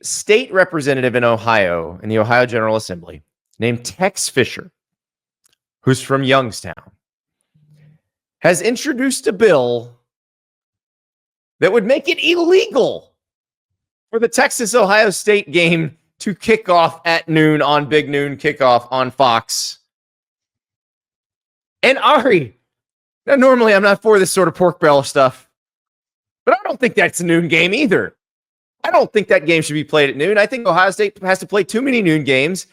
state representative in Ohio, in the Ohio General Assembly, named Tex Fischer, who's from Youngstown, has introduced a bill that would make it illegal for the Texas-Ohio State game to kick off at noon on Big Noon Kickoff on Fox. And Ari, now normally I'm not for this sort of pork barrel stuff, but I don't think that's a noon game either. I don't think that game should be played at noon. I think Ohio State has to play too many noon games.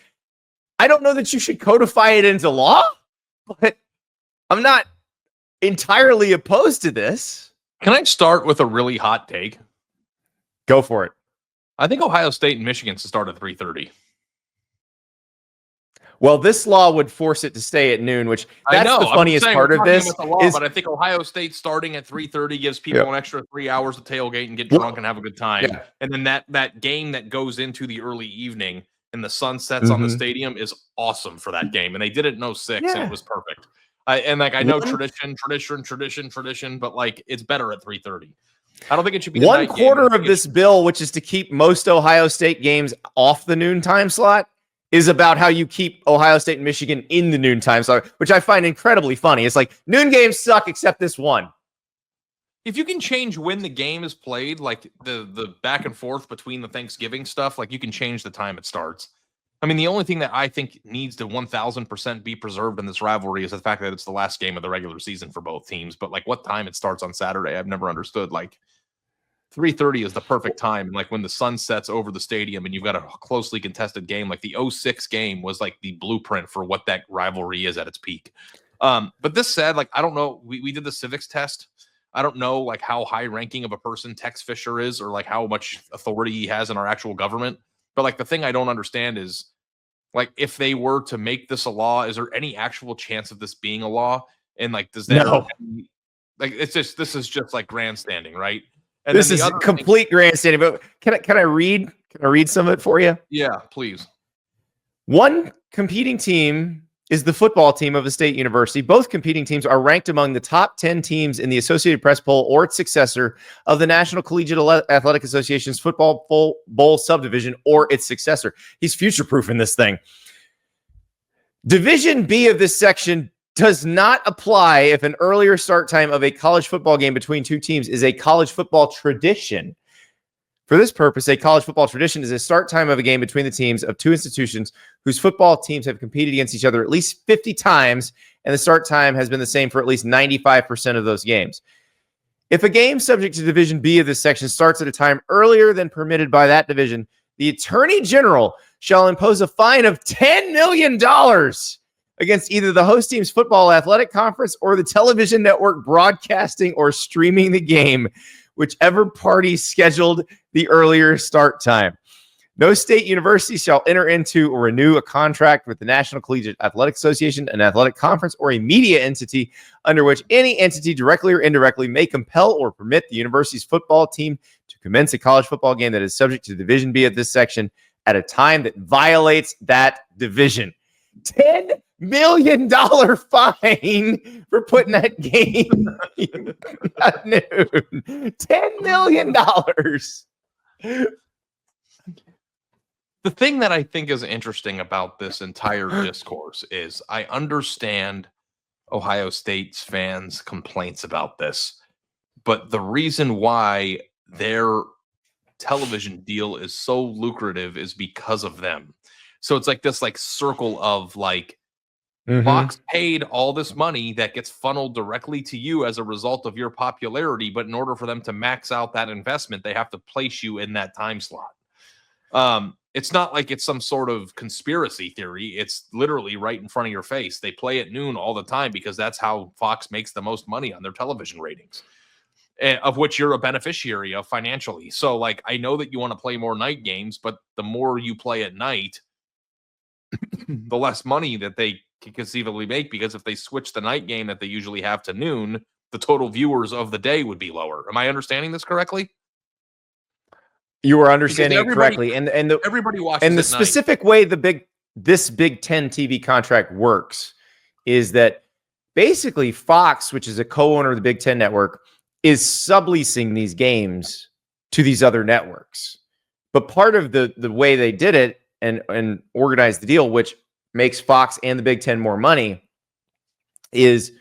I don't know that you should codify it into law, but I'm not entirely opposed to this. Can I start with a really hot take? Go for it. I think Ohio State and Michigan should start at 3:30. Well, this law would force it to stay at noon, which that's the funniest part of this. But I think Ohio State starting at 3:30 gives people an extra 3 hours to tailgate and get drunk and have a good time. Yeah. And then that game that goes into the early evening and the sun sets on the stadium is awesome for that game. And they did it in 06 and it was perfect. I know tradition, but like it's better at 3:30. I don't think it should be one quarter of this bill, which is to keep most Ohio State games off the noon time slot, is about how you keep Ohio State and Michigan in the noon time slot, which I find incredibly funny. It's like noon games suck except this one. If you can change when the game is played, like the back and forth between the Thanksgiving stuff, like you can change the time it starts. I mean, the only thing that I think needs to 1000% be preserved in this rivalry is the fact that it's the last game of the regular season for both teams. But like what time it starts on Saturday, I've never understood. Like 3:30 is the perfect time. And like when the sun sets over the stadium and you've got a closely contested game, like the 06 game was like the blueprint for what that rivalry is at its peak. But this said, like, I don't know, we did the civics test. I don't know like how high ranking of a person Tex Fischer is or like how much authority he has in our actual government. But like the thing I don't understand is like if they were to make this a law, is there any actual chance of this being a law? And like does that like this is just like grandstanding, right? And this is complete grandstanding. But can I read some of it for you? Yeah, please. One competing team is the football team of a state university. Both competing teams are ranked among the top 10 teams in the Associated Press poll or its successor of the National Collegiate Athletic Association's football bowl subdivision or its successor. He's future-proofing this thing. Division B of this section does not apply if an earlier start time of a college football game between two teams is a college football tradition. For this purpose, a college football tradition is a start time of a game between the teams of two institutions whose football teams have competed against each other at least 50 times, and the start time has been the same for at least 95% of those games. If a game subject to Division B of this section starts at a time earlier than permitted by that division, the Attorney General shall impose a fine of $10 million against either the host team's football athletic conference or the television network broadcasting or streaming the game, whichever party scheduled the earlier start time. No state university shall enter into or renew a contract with the National Collegiate Athletic Association, an athletic conference, or a media entity under which any entity directly or indirectly may compel or permit the university's football team to commence a college football game that is subject to Division B of this section at a time that violates that division. $10 million fine for putting that game at noon. $10 million. The thing that I think is interesting about this entire discourse is I understand Ohio State's fans' complaints about this, but the reason why their television deal is so lucrative is because of them. So it's like this like circle of like Fox paid all this money that gets funneled directly to you as a result of your popularity, but in order for them to max out that investment, they have to place you in that time slot. It's not like it's some sort of conspiracy theory. It's literally right in front of your face. They play at noon all the time because that's how Fox makes the most money on their television ratings, of which you're a beneficiary of financially. So like, I know that you want to play more night games, but the more you play at night, the less money that they can conceivably make, because if they switch the night game that they usually have to noon, the total viewers of the day would be lower. Am I understanding this correctly? You are understanding it correctly. And everybody watches. And the specific way this Big Ten TV contract works is that basically Fox, which is a co-owner of the Big Ten network, is subleasing these games to these other networks. But part of the way they did it and organized the deal, which makes Fox and the Big Ten more money, is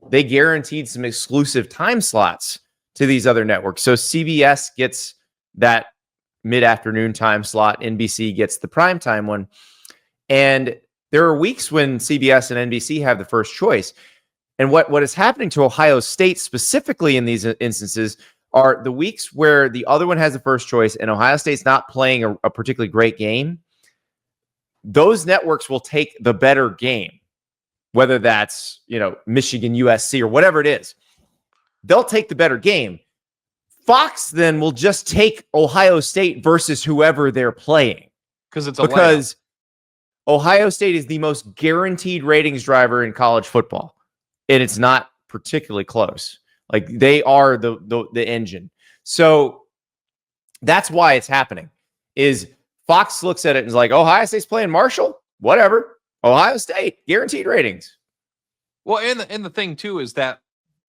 they guaranteed some exclusive time slots to these other networks. So CBS gets that mid-afternoon time slot. NBC gets the primetime one. And there are weeks when CBS and NBC have the first choice. And what is happening to Ohio State specifically in these instances are the weeks where the other one has the first choice and Ohio State's not playing a particularly great game. Those networks will take the better game, whether that's, Michigan, USC, or whatever it is. They'll take the better game. Fox then will just take Ohio State versus whoever they're playing. Because Ohio State is the most guaranteed ratings driver in college football. And it's not particularly close. Like, they are the engine. So that's why it's happening. Is Fox looks at it and is like, Ohio State's playing Marshall? Whatever. Ohio State, guaranteed ratings. Well, and the thing, too, is that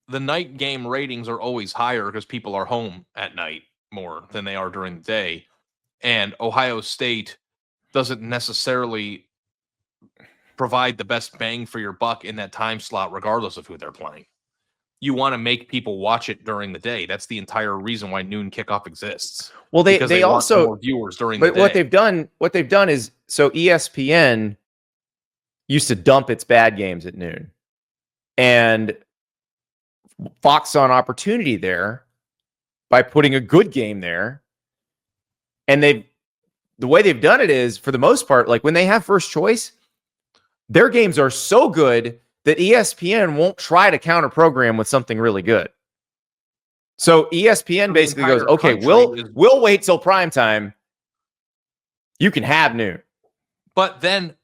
the night game ratings are always higher because people are home at night more than they are during the day. And Ohio State doesn't necessarily provide the best bang for your buck in that time slot, regardless of who they're playing. You want to make people watch it during the day. That's the entire reason why noon kickoff exists. Well, they also want more viewers during the day. But what they've done is, so ESPN used to dump its bad games at noon, and Fox saw an opportunity there by putting a good game there. And the way they've done it is, for the most part, like when they have first choice, their games are so good that ESPN won't try to counter program with something really good. So ESPN basically goes, okay, we'll wait till primetime. You can have noon. But then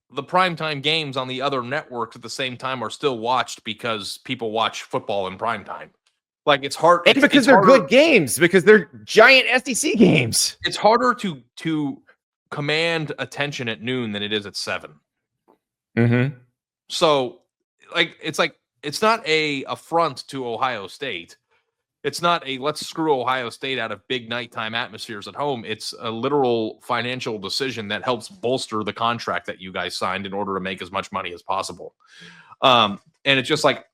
the primetime games on the other networks at the same time are still watched because people watch football in primetime. Like, it's hard. And because they're good games, because they're giant SEC games. It's harder to command attention at noon than it is at 7. Mm-hmm. So, it's not a affront to Ohio State. It's not a let's screw Ohio State out of big nighttime atmospheres at home. It's a literal financial decision that helps bolster the contract that you guys signed in order to make as much money as possible. And it's just like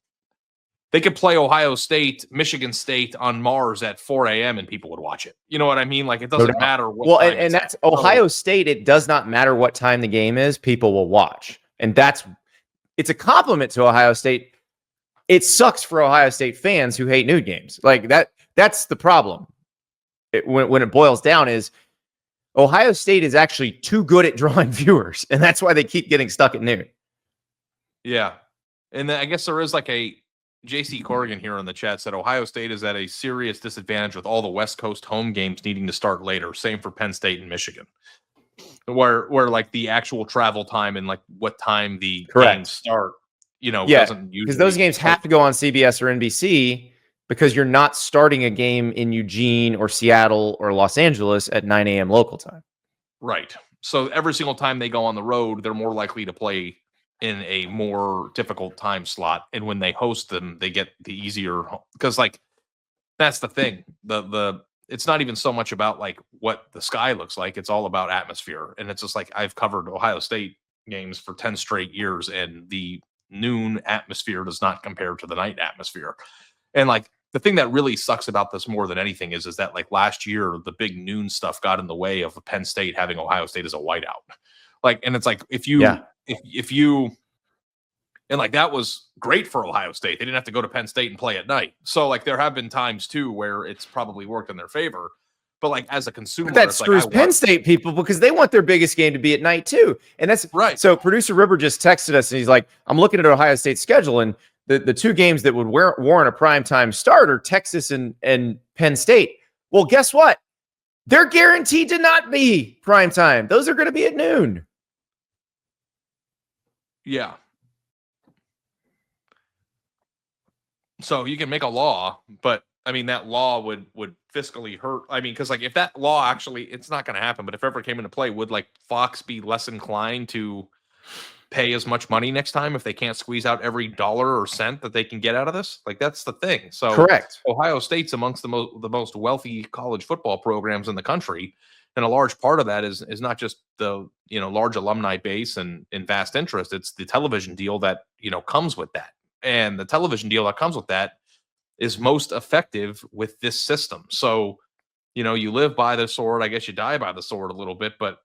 they could play Ohio State, Michigan State on Mars at 4 a.m. and people would watch it. You know what I mean? Like, it doesn't matter what. Well, and that's Ohio State. It does not matter what time the game is. People will watch. And it's a compliment to Ohio State. It sucks for Ohio State fans who hate noon games. Like, that's the problem. When it boils down, is Ohio State is actually too good at drawing viewers, and that's why they keep getting stuck at noon. Yeah. And then I guess there is like a JC Corrigan here in the chat said Ohio State is at a serious disadvantage with all the West Coast home games needing to start later. Same for Penn State and Michigan. Where like the actual travel time and like what time the games start, doesn't usually, because those games have to go on CBS or NBC, because you're not starting a game in Eugene or Seattle or Los Angeles at 9 a.m. local time. Right. So every single time they go on the road, they're more likely to play in a more difficult time slot. And when they host them, they get the easier, because like, that's the thing. It's not even so much about like what the sky looks like. It's all about atmosphere. And it's just like, I've covered Ohio State games for 10 straight years, and the noon atmosphere does not compare to the night atmosphere. And like, the thing that really sucks about this more than anything is that like last year, the big noon stuff got in the way of Penn State having Ohio State as a whiteout. Like, and it's like, if you, and like, that was great for Ohio State. They didn't have to go to Penn State and play at night. So like, there have been times too where it's probably worked in their favor. But like, as a consumer, that screws Penn State people, because they want their biggest game to be at night too. And that's right. So producer Ribber just texted us and he's like, I'm looking at Ohio State's schedule, and the two games that would warrant a primetime start are Texas and Penn State. Well, guess what? They're guaranteed to not be primetime. Those are going to be at noon. Yeah. So you can make a law, but I mean, that law would fiscally hurt. I mean, because like, if that law actually, it's not going to happen, but if ever came into play, would like Fox be less inclined to pay as much money next time if they can't squeeze out every dollar or cent that they can get out of this? Like, that's the thing. So correct. Ohio State's amongst the most wealthy college football programs in the country, And a large part of that is not just the, large alumni base and vast interest. It's the television deal that, comes with that. And the television deal that comes with that is most effective with this system. So, you live by the sword. I guess you die by the sword a little bit. But,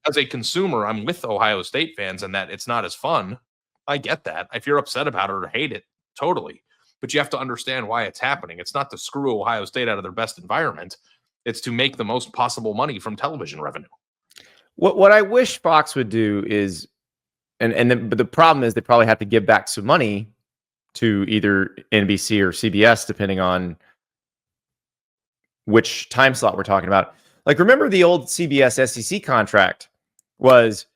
as a consumer, I'm with Ohio State fans and that it's not as fun. I get that. If you're upset about it or hate it, totally. But you have to understand why it's happening. It's not to screw Ohio State out of their best environment. It's to make the most possible money from television revenue. What I wish Fox would do is, but the problem is they probably have to give back some money to either NBC or CBS, depending on which time slot we're talking about. Like, remember the old CBS SEC contract was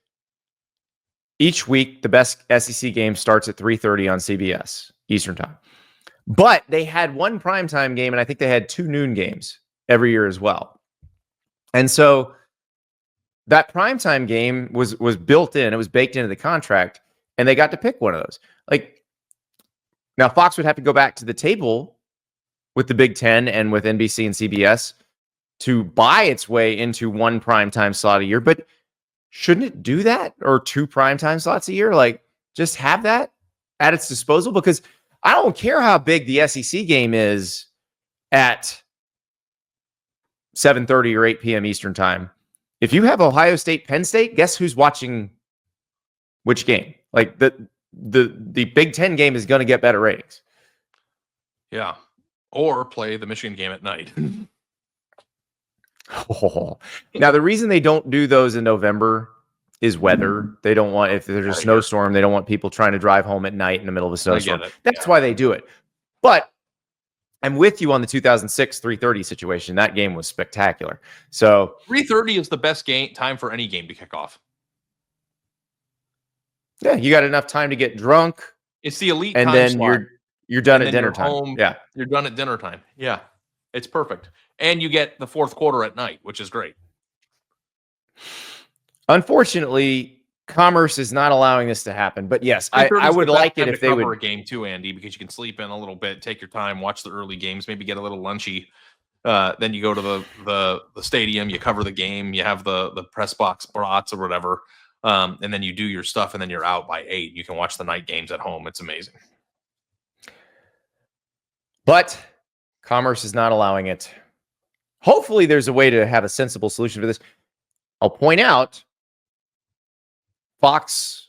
each week the best SEC game starts at 3:30 on CBS Eastern time. But they had one primetime game, and I think they had 2 noon games every year as well. And so that primetime game was built in. It was baked into the contract, and they got to pick one of those. Like, now Fox would have to go back to the table with the Big Ten and with NBC and CBS to buy its way into one primetime slot a year. But shouldn't it do that? Or 2 primetime slots a year? Like, just have that at its disposal? Because I don't care how big the SEC game is at 7:30 or 8 p.m. Eastern time. If you have Ohio State, Penn State, guess who's watching which game? Like, the Big Ten game is going to get better ratings. Yeah. Or play the Michigan game at night. Oh. Now, the reason they don't do those in November is weather. They don't want, if there's a snowstorm, they don't want people trying to drive home at night in the middle of a snowstorm. That's why they do it. But I'm with you on the 2006 3:30 situation. That game was spectacular. So 3:30 is the best time for any game to kick off. Yeah, you got enough time to get drunk. It's the elite and time then slot. you're done at dinner time. Yeah. You're done at dinner time. Yeah. It's perfect. And you get the fourth quarter at night, which is great. Unfortunately, commerce is not allowing this to happen. But yes, I would like it if they would a game too, Andy, because you can sleep in a little bit, take your time, watch the early games, maybe get a little lunchy. Then you go to the stadium, you cover the game, you have the press box brats or whatever, and then you do your stuff, and then you're out by 8. You can watch the night games at home. It's amazing. But commerce is not allowing it. Hopefully, there's a way to have a sensible solution for this. I'll point out, Fox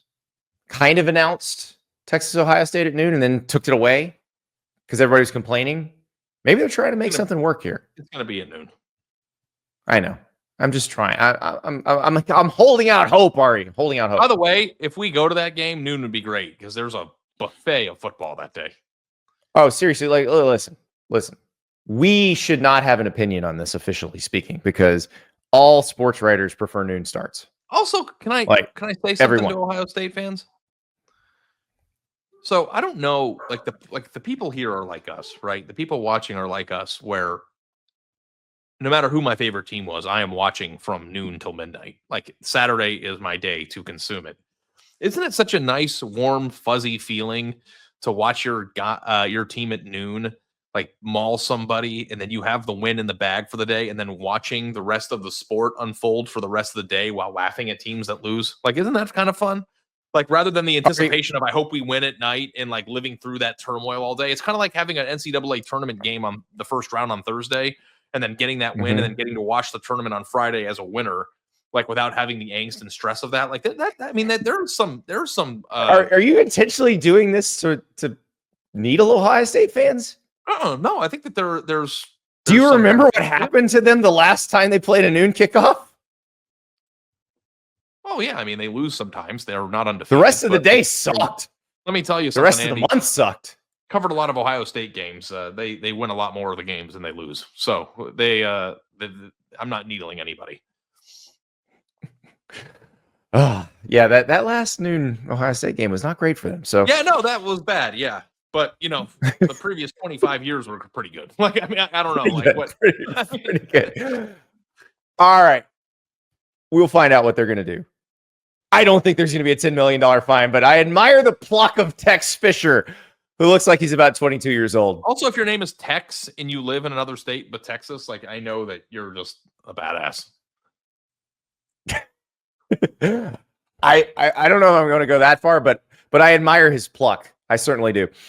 kind of announced Texas Ohio State at noon and then took it away because everybody was complaining. Maybe they're trying to make something work here. It's going to be at noon. I know. I'm just trying. I'm holding out hope, Ari. Holding out hope. By the way, if we go to that game, noon would be great because there's a buffet of football that day. Oh, seriously? Like, listen. We should not have an opinion on this, officially speaking, because all sports writers prefer noon starts. Also, can I say something to Ohio State fans? So I don't know, like the people here are like us, right? The people watching are like us, where no matter who my favorite team was, I am watching from noon till midnight. Like, Saturday is my day to consume it. Isn't it such a nice, warm, fuzzy feeling to watch your team at noon, like, maul somebody, and then you have the win in the bag for the day, and then watching the rest of the sport unfold for the rest of the day while laughing at teams that lose? Like, isn't that kind of fun? Like, rather than the anticipation of I hope we win at night and like living through that turmoil all day, it's kind of like having an NCAA tournament game on the first round on Thursday and then getting that win and then getting to watch the tournament on Friday as a winner, like, without having the angst and stress of that. Like that I mean, there's some. Are you intentionally doing this to needle Ohio State fans? No, I think that there's. Do you remember what happened to them the last time they played a noon kickoff? Oh yeah, I mean, they lose sometimes. They're not undefeated. The rest of the day sucked. Let me tell you something. The rest of Andy, the month sucked. Covered a lot of Ohio State games. They win a lot more of the games than they lose. So I'm not needling anybody. Oh yeah, that last noon Ohio State game was not great for them. So yeah, no, that was bad. Yeah. But, the previous 25 years were pretty good. Like, I mean, I don't know. Like, what? Pretty good. All right. We'll find out what they're going to do. I don't think there's going to be a $10 million fine, but I admire the pluck of Tex Fischer, who looks like he's about 22 years old. Also, if your name is Tex and you live in another state but Texas, like, I know that you're just a badass. I don't know if I'm going to go that far, but I admire his pluck. I certainly do.